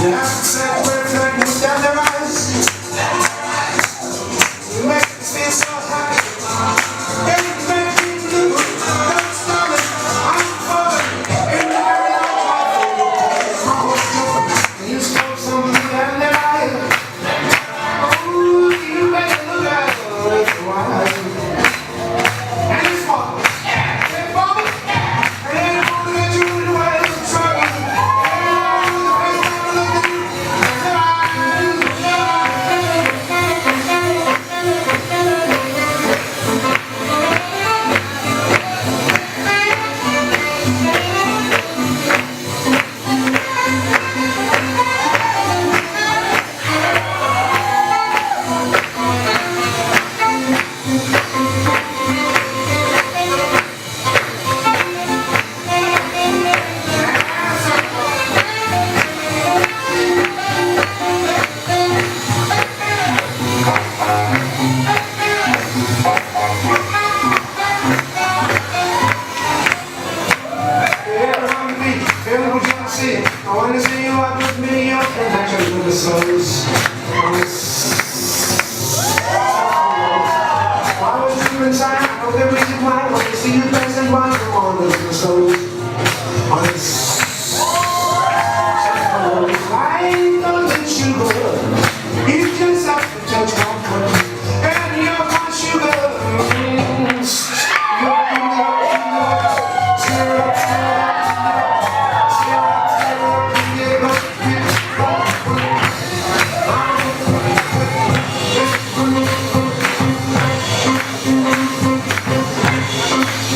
Said words like you down their eyes. You make me feel so happy. Everything you do, don't stop it. I'm falling in the very life. I was doing. You spoke something down their eyes. Ooh, you make it look like it's wise. And it's fun. Hey, Bubba. I ain't gonna let you in the way of trouble. I wanna see you out with me, your connections with the souls. I was deep inside, I know the reason why. I want to see you dancing while you're on the souls. Why don't you go? You just have to touch one foot, and you're my sugar.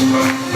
Thank you.